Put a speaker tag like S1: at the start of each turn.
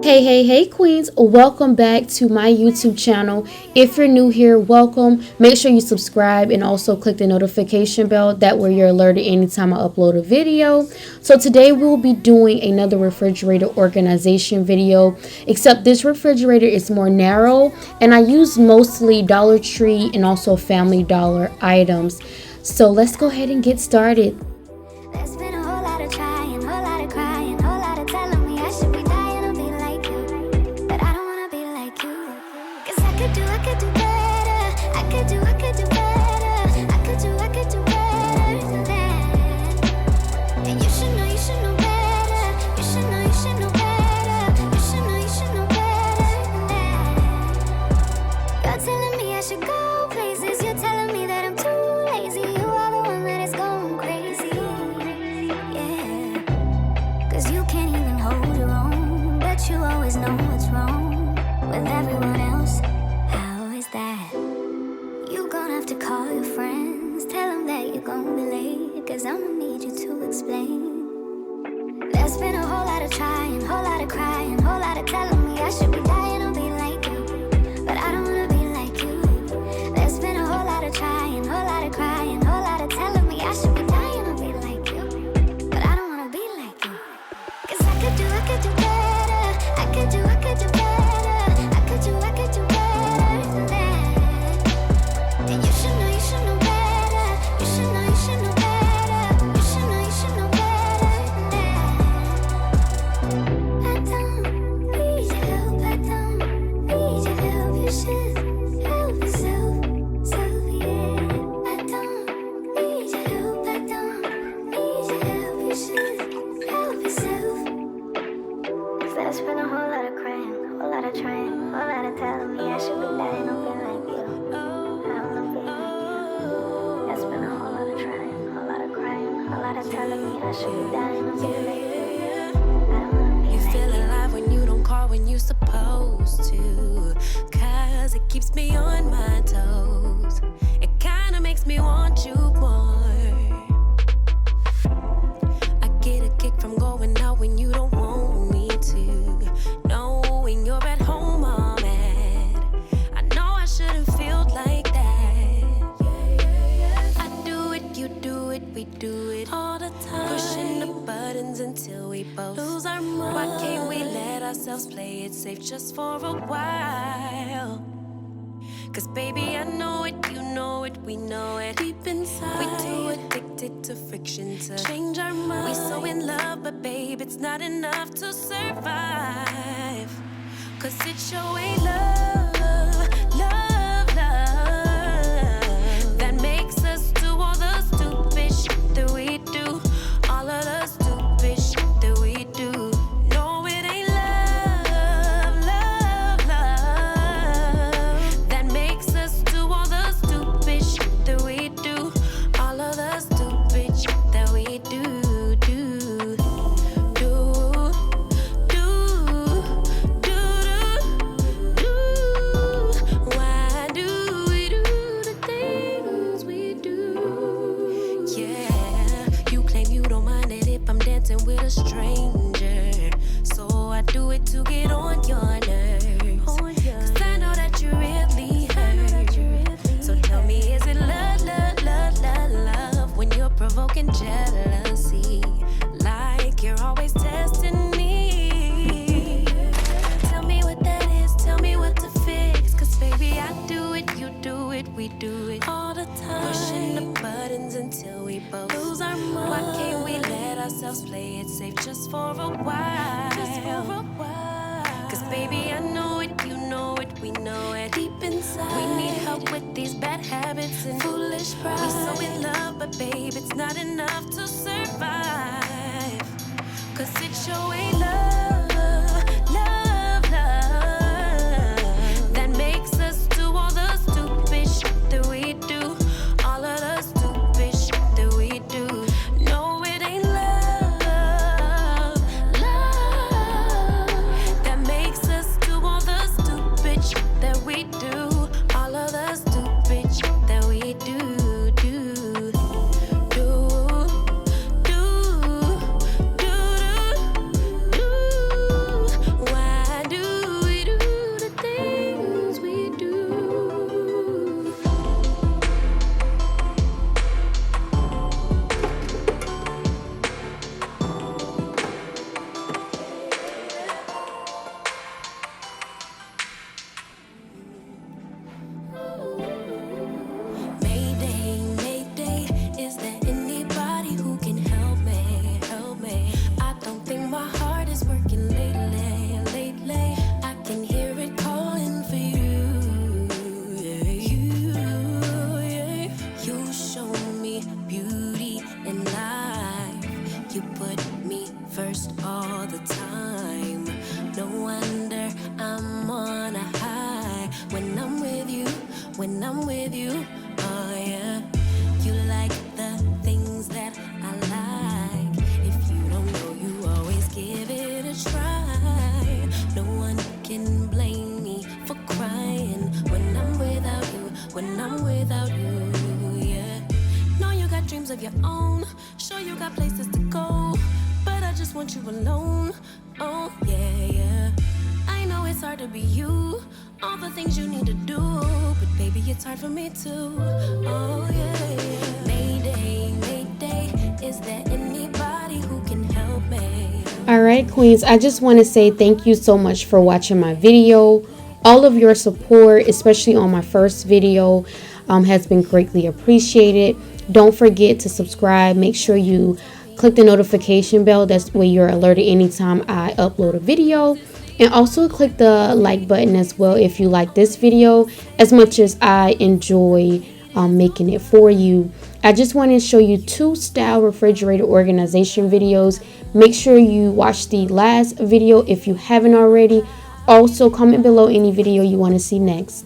S1: Hey queens, welcome back to my YouTube channel. If you're new here, welcome. Make sure you subscribe and also click the notification bell. That way you're alerted anytime I upload a video. So today we'll be doing another refrigerator organization video, except this refrigerator is more narrow and I use mostly Dollar Tree and also Family Dollar items. So let's go ahead and get started.
S2: There's been a whole lot of trying, whole lot of crying, whole lot of telling me I should be dying to be like you. But I don't wanna be like you. Cause I could do better. I could do better. I could do better than that. And you should know better. You should know better. You should know better than that. You're telling me I should go places. You're telling me that I'm too lazy. You are the one that is going crazy. Yeah. Cause you can't even hold your own, but you always know what's wrong with everyone else. How is that? You gonna have to call your friends, tell them that you're gonna be late, cause I'ma need you to explain. There's been a whole lot of trying, whole lot of crying, whole lot of telling me I should be dying to be like you. But I don't wanna be like you. There's been a whole lot of trying, whole lot of crying, whole lot of telling me I should be dying to be like you. But I don't wanna be like you. Cause I could do better. I could do better. I could do better than that. And you should know better. You should know better. You should know better than that. I don't need your help. I don't need your help. You should help yourself. So yeah. I don't need your help. I don't need your help. You should help yourself. There's been a whole lot of crying, whole lot of trying, whole lot of telling me I should be dying to be like you. I don't wanna be like you. There's been a whole lot of trying, whole lot of crying, whole lot of telling me I should be dying to be like you. I don't wanna be
S3: You
S2: like
S3: feel
S2: you.
S3: alive when you don't call when you supposed to, cause it keeps me on my toes. It kinda makes me want you more. I get a kick from going out when you don't want me to, knowing you're at home all mad. I know I shouldn't feel like that. I do it, you do it, we do it all the time, pushing the buttons until we both lose our mind. Why can't we let ourselves play it safe just for a while? Cause baby, I know it, you know it, we know it deep inside. We too addicted to friction to change our mind. We so in love, but babe, it's not enough to survive. Cause it sure ain't love, love, love that makes us do all the stupid shit that we do. All of the stupid shit that we do. No, it ain't love, love, love that makes us do all the stupid shit that we do. All of the stupid shit that we do. Why do we do the things we do? Yeah, you claim you don't mind it if I'm dancing with a stranger, so I do it to get on your nerves. Cause I know that you really hurt. So tell me, is it love, love, love, love, love when you're provoking jealousy? Like you're always testing me. Tell me what that is, tell me what to fix. Cause baby, I do it, you do it, we do it all the time, pushing the buttons until we both lose our mind. Why can't we let ourselves play it safe just for a while? Just for a while. Cause baby, I know it, you know it, we know it deep inside. We need help with these bad habits and foolish pride. We so in love, but babe, it's not enough to survive. Cause it sure ain't love, love, love that makes us do all the stupid shit that we do. All of the stupid shit that we do. No, it ain't love, love that makes us do all the stupid shit that we do. All of the stupid shit that we do, do, do. I'm with you. Oh yeah, you like the things that I like. If you don't know, you always give it a try. No one can blame me for crying when I'm without you, when I'm without you, yeah. Know you got dreams of your own, sure you got places to go, but I just want you alone. Oh yeah, yeah. I know it's hard to be you, all the things you need to do, but baby, it's hard for me too. Oh yeah, yeah. Mayday, Mayday, is there anybody who can help me?
S1: Alright, queens, I just want to say thank you so much for watching my video. All of your support, especially on my first video, has been greatly appreciated. Don't forget to subscribe. Make sure you click the notification bell. That's where you're alerted anytime I upload a video. And also click the like button as well if you like this video as much as I enjoy making it for you. I just want to show you 2 style refrigerator organization videos. Make sure you watch the last video if you haven't already. Also, comment below any video you want to see next.